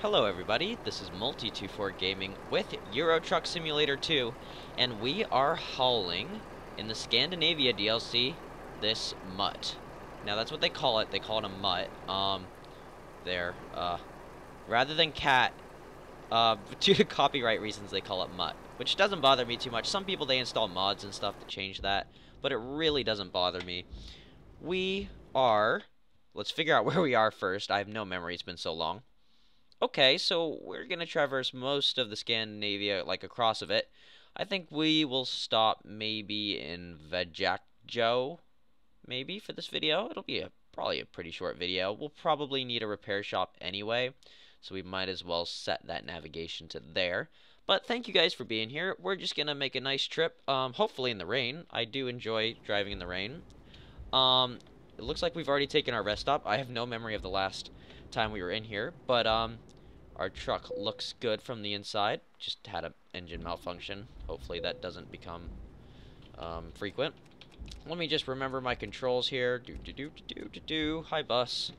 Hello everybody, this is Multi24 Gaming with Euro Truck Simulator 2, and we are hauling, in the Scandinavia DLC, this mutt. Now that's what they call it a mutt, rather than cat, due to copyright reasons they call it mutt, which doesn't bother me too much. Some people, they install mods and stuff to change that, but it really doesn't bother me. Let's figure out where we are first. I have no memory, it's been so long. Okay, so we're going to traverse most of the Scandinavia, like across of it. I think we will stop maybe in Vejakjo, maybe, for this video. It'll be probably a pretty short video. We'll probably need a repair shop anyway, so we might as well set that navigation to there. But thank you guys for being here. We're just going to make a nice trip, hopefully in the rain. I do enjoy driving in the rain. It looks like we've already taken our rest stop. I have no memory of the last time we were in here, but our truck looks good from the inside. Just had an engine malfunction. Hopefully that doesn't become frequent. Let me just remember my controls here. Hi, bus.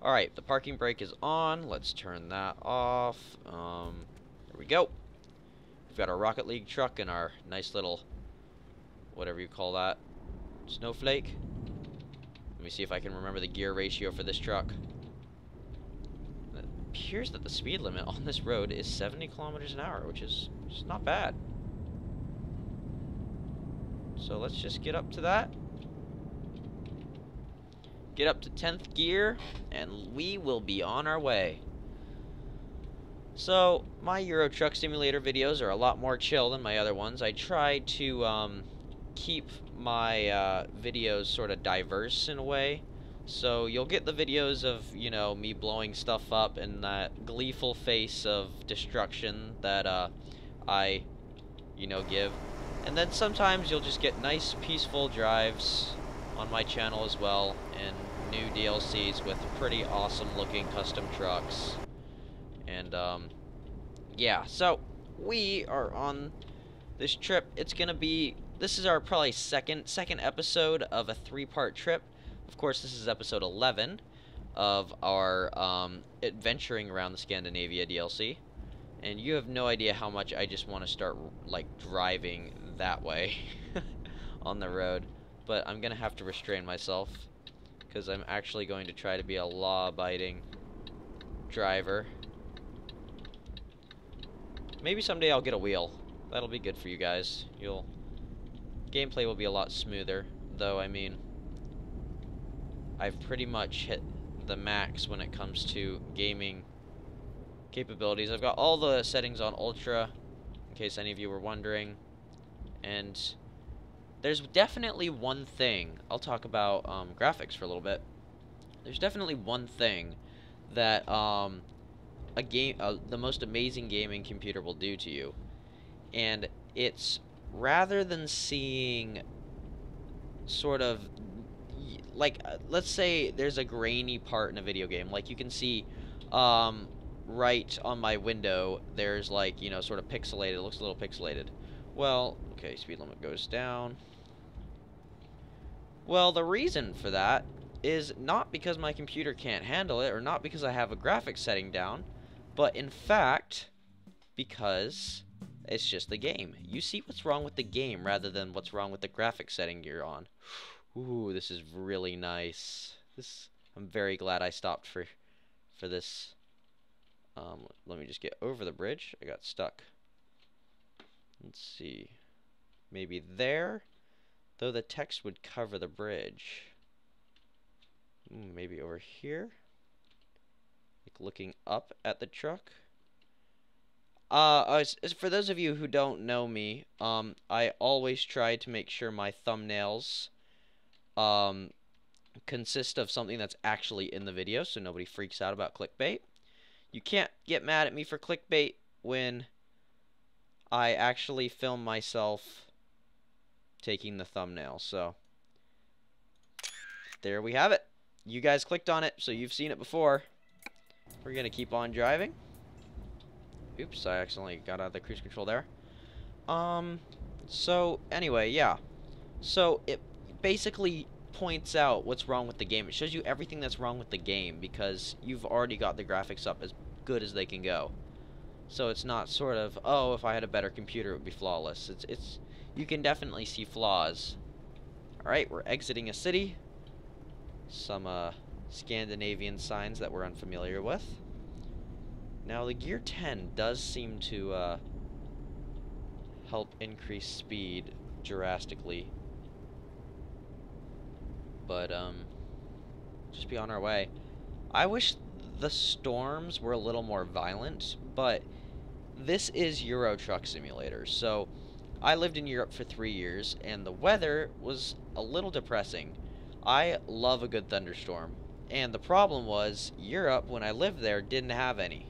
Alright, the parking brake is on. Let's turn that off. There we go. We've got our Rocket League truck and our nice little, whatever you call that, snowflake. Let me see if I can remember the gear ratio for this truck. It appears that the speed limit on this road is 70 kilometers an hour, which is just not bad. So let's just get up to that. Get up to 10th gear, and we will be on our way. So, my Euro Truck Simulator videos are a lot more chill than my other ones. I try to keep my videos sort of diverse in a way. So you'll get the videos of, you know, me blowing stuff up and that gleeful face of destruction that I, you know, give. And then sometimes you'll just get nice peaceful drives on my channel as well, and new DLCs with pretty awesome looking custom trucks. And yeah, so we are on this trip. It's gonna be, this is our probably second episode of a 3-part trip. Of course, this is episode 11 of our adventuring around the Scandinavia DLC. And you have no idea how much I just want to start, like, driving that way on the road. But I'm going to have to restrain myself, because I'm actually going to try to be a law-abiding driver. Maybe someday I'll get a wheel. That'll be good for you guys. Gameplay will be a lot smoother, though. I mean, I've pretty much hit the max when it comes to gaming capabilities. I've got all the settings on Ultra, in case any of you were wondering. And there's definitely one thing, I'll talk about graphics for a little bit. There's definitely one thing that the most amazing gaming computer will do to you. And it's, rather than seeing sort of, like, let's say there's a grainy part in a video game, like you can see right on my window, there's, like, you know, sort of pixelated, it looks a little pixelated. Well, okay, speed limit goes down. Well, the reason for that is not because my computer can't handle it, or not because I have a graphics setting down, but in fact because it's just the game. You see what's wrong with the game rather than what's wrong with the graphics setting you're on. Ooh, this is really nice. I'm very glad I stopped for this. Let me just get over the bridge. I got stuck. Let's see. Maybe there? Though the text would cover the bridge. Maybe over here? Like looking up at the truck? For those of you who don't know me, I always try to make sure my thumbnails consist of something that's actually in the video, so nobody freaks out about clickbait. You can't get mad at me for clickbait when I actually film myself taking the thumbnail. So there we have it. You guys clicked on it, so you've seen it before. We're gonna keep on driving. Oops, I accidentally got out of the cruise control there. So anyway, yeah. So it basically points out what's wrong with the game. It shows you everything that's wrong with the game because you've already got the graphics up as good as they can go. So it's not sort of, oh, if I had a better computer, it would be flawless. It's you can definitely see flaws. Alright, we're exiting a city. Some Scandinavian signs that we're unfamiliar with. Now, the Gear 10 does seem to help increase speed drastically. But, just be on our way. I wish the storms were a little more violent, but this is Euro Truck Simulator, so I lived in Europe for 3 years, and the weather was a little depressing. I love a good thunderstorm, and the problem was, Europe, when I lived there, didn't have any.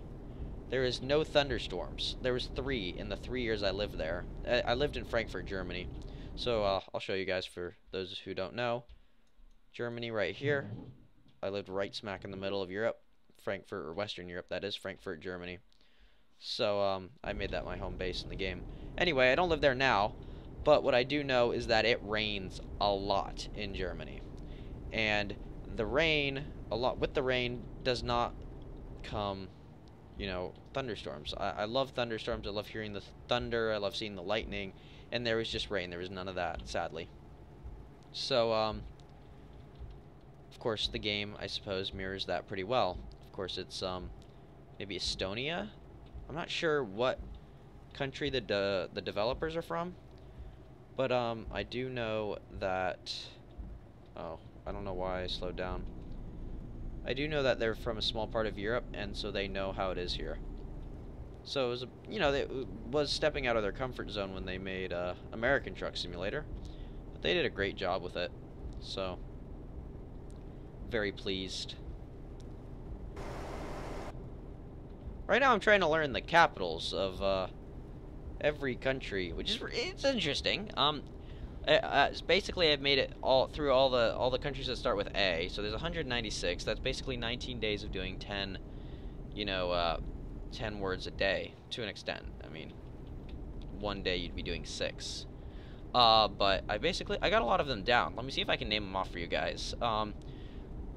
There is no thunderstorms. There was 3 in the 3 years I lived there. I lived in Frankfurt, Germany, so I'll show you guys for those who don't know. Germany right here. I lived right smack in the middle of Europe. Frankfurt, or Western Europe, that is, Frankfurt, Germany. So, I made that my home base in the game. Anyway, I don't live there now, but what I do know is that it rains a lot in Germany. And the rain, with the rain, does not come, you know, thunderstorms. I love thunderstorms, I love hearing the thunder, I love seeing the lightning, and there was just rain, there was none of that, sadly. So, of course, the game, I suppose, mirrors that pretty well. Of course, it's, maybe Estonia? I'm not sure what country the developers are from, but I do know that, oh, I don't know why I slowed down. I do know that they're from a small part of Europe, and so they know how it is here. So it was, you know, it was stepping out of their comfort zone when they made American Truck Simulator, but they did a great job with it. So very pleased. Right now I'm trying to learn the capitals of every country, which is it's interesting. Basically I've made it all through all the countries that start with A. So there's 196. That's basically 19 days of doing 10, you know, 10 words a day to an extent. I mean, one day you'd be doing 6. But I got a lot of them down. Let me see if I can name them off for you guys.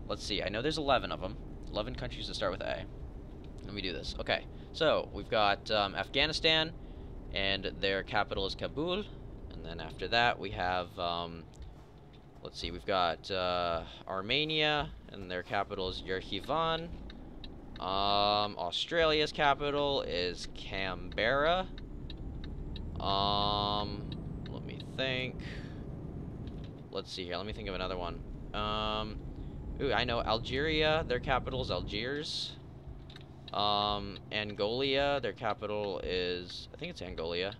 Let's see. I know there's 11 of them. 11 countries that start with A. Let me do this. Okay. So we've got Afghanistan, and their capital is Kabul. And then after that we have, let's see, we've got Armenia, and their capital is Yerevan. Australia's capital is Canberra. Let me think. Let's see here. Let me think of another one. Ooh, I know Algeria. Their capital is Algiers. Angola. Their capital is, I think it's Angola.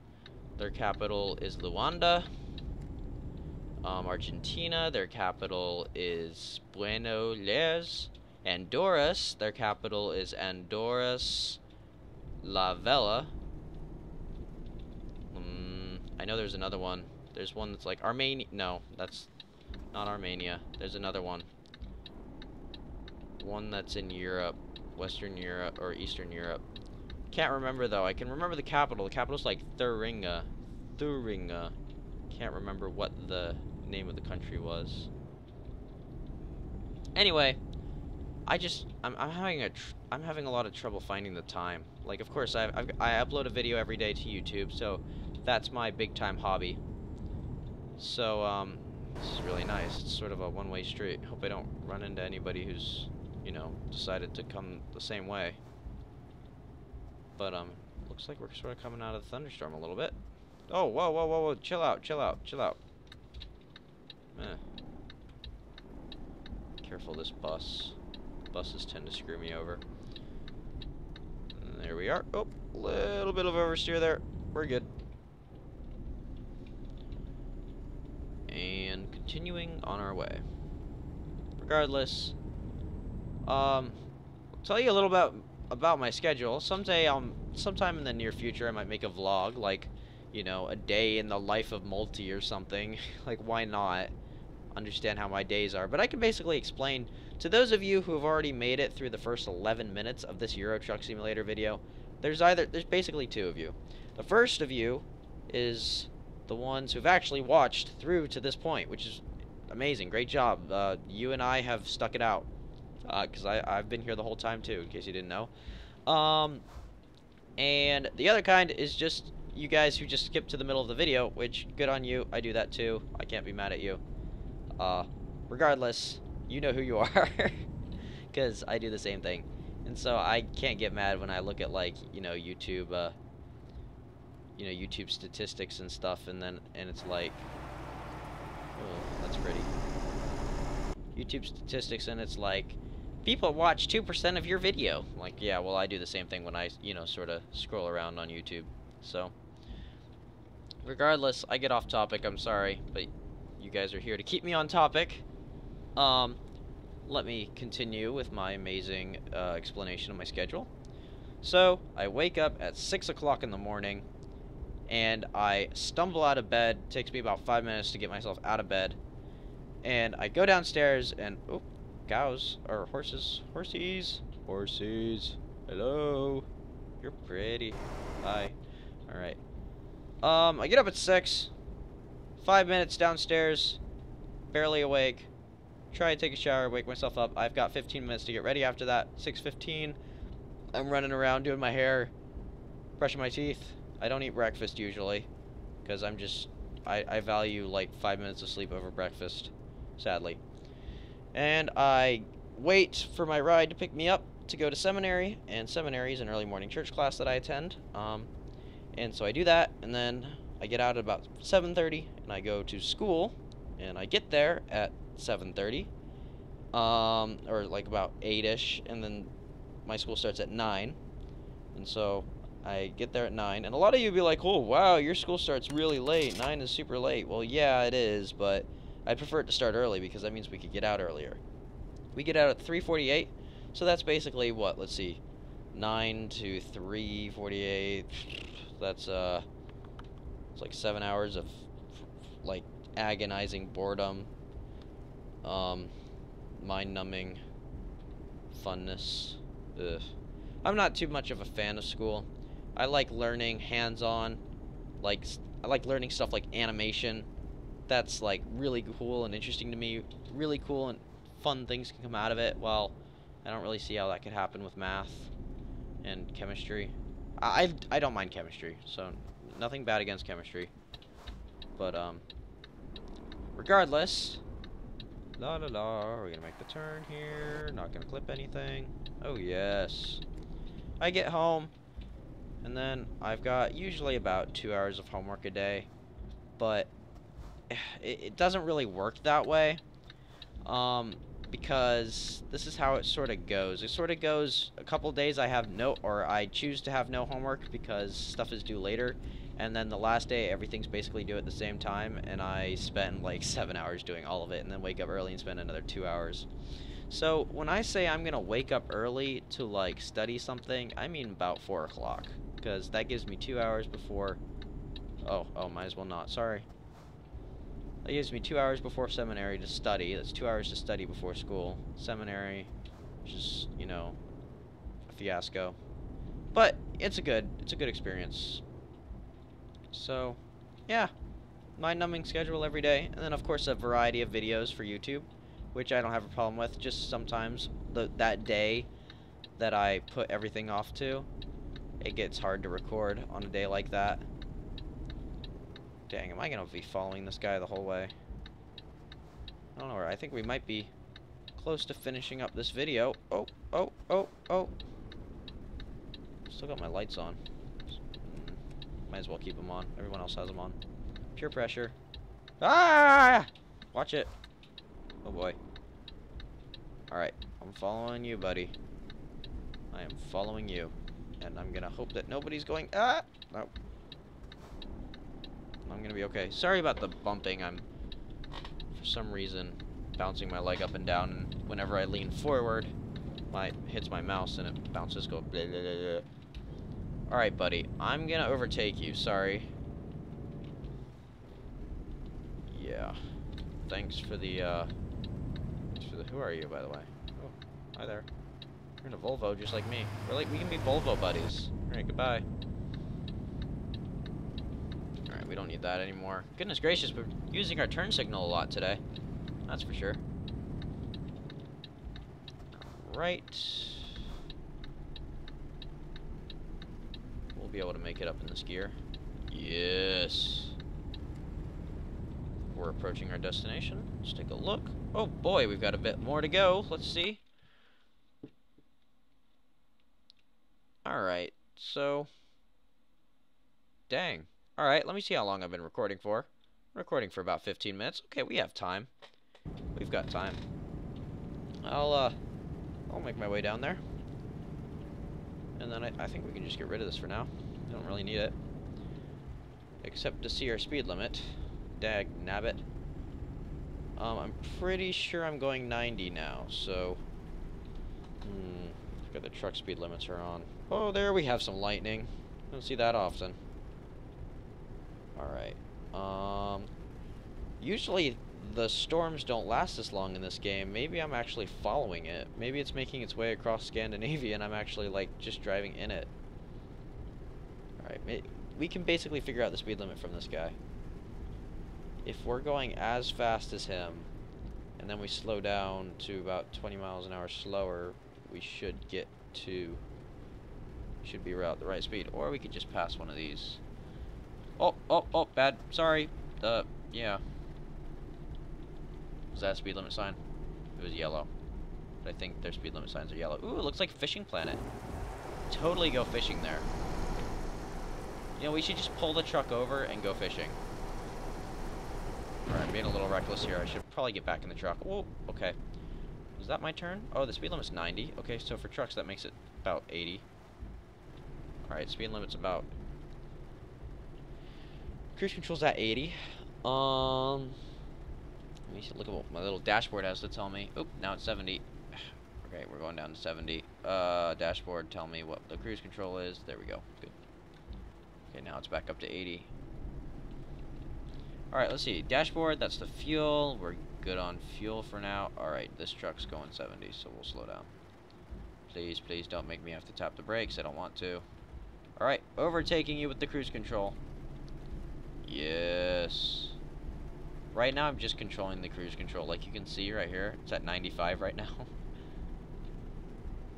Their capital is Luanda. Argentina. Their capital is Buenos Aires. Honduras. Their capital is Honduras La Vela. I know there's another one. There's one that's like Armenia. No, that's not Armenia. There's another one. One that's in Europe, Western Europe or Eastern Europe. Can't remember though. I can remember the capital. The capital's like Thuringia. Thuringia. Can't remember what the name of the country was. Anyway, I'm having a lot of trouble finding the time. Like, of course, I upload a video every day to YouTube, so that's my big time hobby. So this is really nice. It's sort of a one-way street. Hope I don't run into anybody who's, you know, decided to come the same way. But looks like we're sort of coming out of the thunderstorm a little bit. Oh, whoa, whoa, whoa, whoa! Chill out, chill out, chill out. Careful, this bus. Buses tend to screw me over. And there we are. Oh, little bit of oversteer there. We're good. And continuing on our way. Regardless, I'll tell you a little about my schedule. Sometime in the near future, I might make a vlog, like, you know, a day in the life of Multi or something. Like, why not? Understand how my days are. But I can basically explain to those of you who have already made it through the first 11 minutes of this Euro Truck Simulator video. There's basically 2 of you. The first of you is the ones who've actually watched through to this point, which is amazing. Great job. You and I have stuck it out, because I've been here the whole time too, in case you didn't know. Um, and the other kind is just you guys who just skip to the middle of the video, which, good on you. I do that too. I can't be mad at you. Regardless, you know who you are, because I do the same thing. And so I can't get mad when I look at, like, YouTube, YouTube statistics and stuff, and it's like, oh, that's pretty. YouTube statistics, and it's like, people watch 2% of your video. Like, yeah, well, I do the same thing when I, sort of scroll around on YouTube. So, regardless, I get off topic, I'm sorry, but you guys are here to keep me on topic. Let me continue with my amazing explanation of my schedule. So, I wake up at 6 o'clock in the morning, and I stumble out of bed. It takes me about 5 minutes to get myself out of bed. And I go downstairs, and, oh, cows, or horses, horsies, hello, you're pretty, bye, alright. I get up at 6, 5 minutes downstairs, barely awake, try to take a shower, wake myself up. I've got 15 minutes to get ready after that. 6:15, I'm running around doing my hair, brushing my teeth. I don't eat breakfast usually, because I value like 5 minutes of sleep over breakfast, sadly. And I wait for my ride to pick me up to go to seminary, and seminary is an early morning church class that I attend. And so I do that, and then I get out at about 7:30, and I go to school, and I get there at 7:30, or like about 8-ish, and then my school starts at 9, and so I get there at 9, and a lot of you would be like, oh, wow, your school starts really late, 9 is super late. Well, yeah, it is, but I'd prefer it to start early, because that means we could get out earlier. We get out at 3:48, so that's basically, what, let's see, 9 to 3:48, that's, it's like 7 hours of, like, agonizing boredom, mind-numbing funness. Ugh. I'm not too much of a fan of school. I like learning hands-on, I like learning stuff like animation. That's, like, really cool and interesting to me. Really cool and fun things can come out of it. Well, I don't really see how that could happen with math and chemistry. I don't mind chemistry, so nothing bad against chemistry. But, regardless, la la la, we're gonna make the turn here, not gonna clip anything. Oh yes. I get home, and then I've got usually about 2 hours of homework a day, but it doesn't really work that way, because this is how it sort of goes. It sort of goes a couple days I choose to have no homework because stuff is due later, and then the last day everything's basically due at the same time, and I spend like 7 hours doing all of it, and then wake up early and spend another 2 hours. So when I say I'm gonna wake up early to like study something, I mean about 4 o'clock, because that gives me 2 hours before, oh, might as well not, sorry. That gives me 2 hours before seminary to study. That's 2 hours to study before school. Seminary, just, a fiasco. But it's a good experience. So, yeah, mind-numbing schedule every day, and then of course a variety of videos for YouTube, which I don't have a problem with. Just sometimes that day that I put everything off to, it gets hard to record on a day like that. Dang, am I gonna be following this guy the whole way? I don't know where. I think we might be close to finishing up this video. Oh. Still got my lights on. Might as well keep them on. Everyone else has them on. Pure pressure. Ah! Watch it. Oh boy. Alright, I'm following you, buddy. I am following you. And I'm gonna hope that nobody's going... Ah! No. I'm gonna be okay. Sorry about the bumping. I'm, for some reason, bouncing my leg up and down, and whenever I lean forward, it hits my mouse and it bounces, go blah, blah, blah, blah. Alright, buddy. I'm gonna overtake you. Sorry. Yeah. Thanks for the, who are you, by the way? Oh, hi there. You're in a Volvo just like me. We can be Volvo buddies. Alright, goodbye. Alright, we don't need that anymore. Goodness gracious, we're using our turn signal a lot today. That's for sure. Right. We'll be able to make it up in this gear. Yes. We're approaching our destination. Let's take a look. Oh boy, we've got a bit more to go. Let's see. Alright, so... Dang. Alright, let me see how long I've been recording for. I'm recording for about 15 minutes. Okay, we have time. We've got time. I'll make my way down there. And then I think we can just get rid of this for now. We don't really need it. Except to see our speed limit. Dag nabbit. I'm pretty sure I'm going 90 now, so... Look at the truck speed limits are on. Oh, there we have some lightning. Don't see that often. Alright. Usually the storms don't last this long in this game. Maybe I'm actually following it. Maybe it's making its way across Scandinavia and I'm actually, like, just driving in it. Alright, we can basically figure out the speed limit from this guy. If we're going as fast as him, and then we slow down to about 20 miles an hour slower, we should get to... should be around the right speed. Or we could just pass one of these. Oh, bad. Sorry. Yeah. Was that a speed limit sign? It was yellow. But I think their speed limit signs are yellow. Ooh, it looks like Fishing Planet. Totally go fishing there. You know, we should just pull the truck over and go fishing. Alright, I'm being a little reckless here. I should probably get back in the truck. Oh, okay. Is that my turn? Oh, the speed limit's 90. Okay, so for trucks that makes it about 80. Alright, speed limit's about... Cruise control's at 80. Let me look at what my little dashboard has to tell me. Oop, now it's 70. Okay, we're going down to 70. Dashboard, tell me what the cruise control is. There we go. Good. Okay, now it's back up to 80. Alright, let's see. Dashboard, that's the fuel. We're good on fuel for now. Alright, this truck's going 70, so we'll slow down. Please, please don't make me have to tap the brakes. I don't want to. Alright, overtaking you with the cruise control. Yes. Right now I'm just controlling the cruise control. Like you can see right here, it's at 95 right now.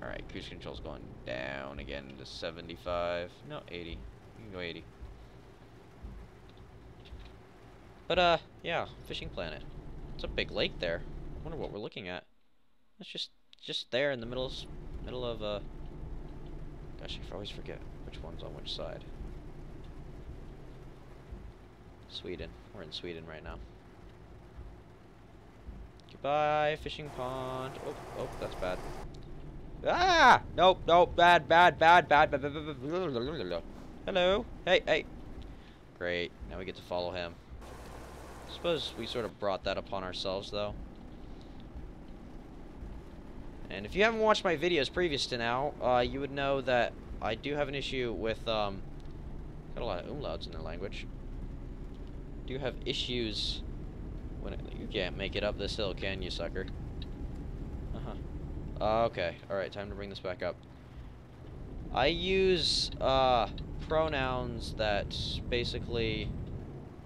Alright, cruise control's going down again to 75. No, 80. You can go 80. But, yeah, Fishing Planet. It's a big lake there. I wonder what we're looking at. It's just there in the middle of, gosh, I always forget which one's on which side. Sweden. We're in Sweden right now. Goodbye, fishing pond. Oh, that's bad. Ah! Nope, bad. Hello. Hey. Great. Now we get to follow him. Suppose we sort of brought that upon ourselves, though. And if you haven't watched my videos previous to now, you would know that I do have an issue with, got a lot of umlauts in their language. Do have issues when you can't make it up this hill, can you, sucker? Okay. Alright, time to bring this back up. I use, pronouns that basically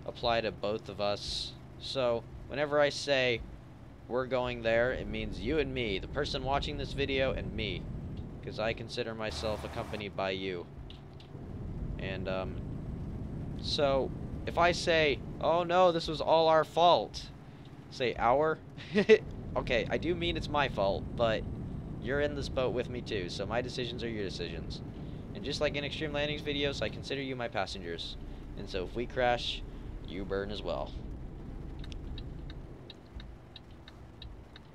apply to both of us. So, whenever I say, we're going there, it means you and me, the person watching this video, and me. Because I consider myself accompanied by you. And, so, if I say, oh no, this was all our fault, say our, okay, I do mean it's my fault, but you're in this boat with me too, so my decisions are your decisions. And just like in Extreme Landings videos, I consider you my passengers. And so if we crash, you burn as well.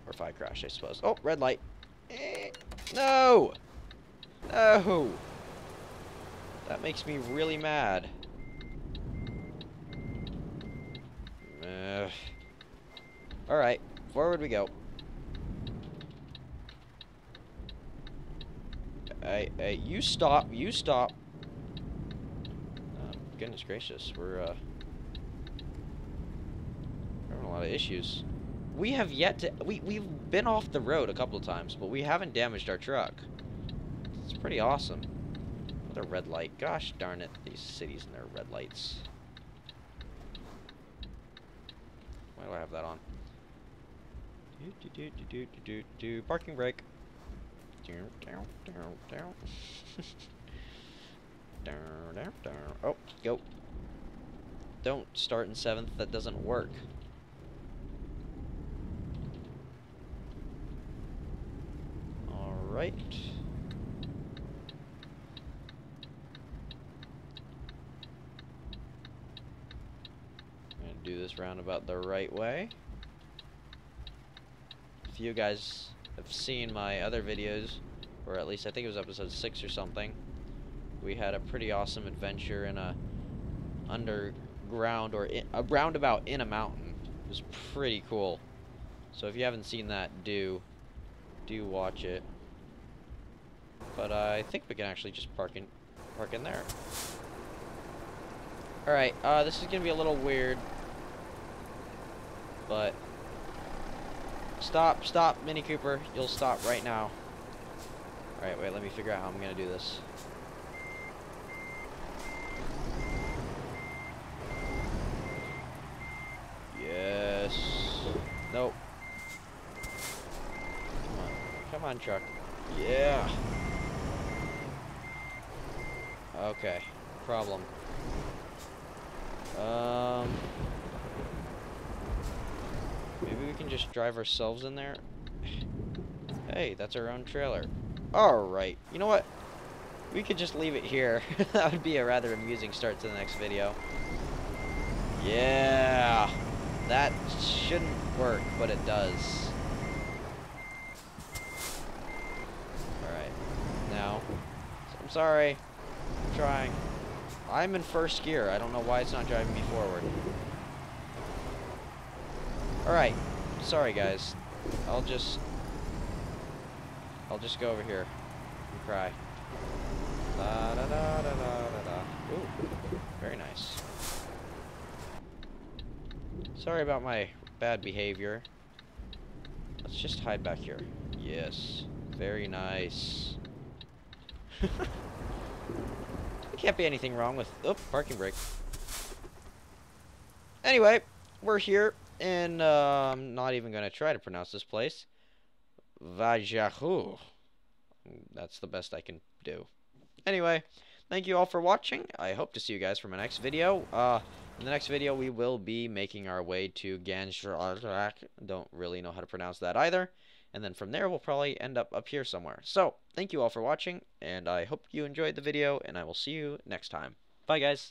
Or if I crash, I suppose. Oh, red light. No! No! That makes me really mad. Alright, forward we go. Hey, you stop, goodness gracious, we're having a lot of issues. We have yet to, we've been off the road a couple of times, but we haven't damaged our truck. It's pretty awesome. Another red light, gosh darn it, these cities and their red lights. Why do I have that on? Parking brake. Oh, go. Don't start in 7th. That doesn't work. Alright. I'm gonna do this roundabout the right way. If you guys have seen my other videos, or at least I think it was episode 6 or something, we had a pretty awesome adventure in a underground or a roundabout in a mountain. It was pretty cool. So if you haven't seen that, do watch it. But I think we can actually just park in there. All right, this is gonna be a little weird, but stop, Mini Cooper. You'll stop right now. All right, wait. Let me figure out how I'm gonna do this. Yes. Nope. Come on, truck. Yeah. Okay. Problem. Maybe we can just drive ourselves in there. Hey, that's our own trailer. Alright. You know what? We could just leave it here. That would be a rather amusing start to the next video. Yeah. That shouldn't work, but it does. Alright. Now. I'm sorry. I'm trying. I'm in 1st gear. I don't know why it's not driving me forward. Alright. Sorry, guys. I'll just go over here and cry. Da da da da da da da. Ooh. Very nice. Sorry about my bad behavior. Let's just hide back here. Yes. Very nice. There can't be anything wrong with... Oh, parking brake. Anyway, we're here, and I'm not even going to try to pronounce this place. Vajahu. That's the best I can do. Anyway, thank you all for watching. I hope to see you guys for my next video. In the next video, we will be making our way to Ganjrak. Don't really know how to pronounce that either. And then from there, we'll probably end up here somewhere. So, thank you all for watching, and I hope you enjoyed the video, and I will see you next time. Bye, guys.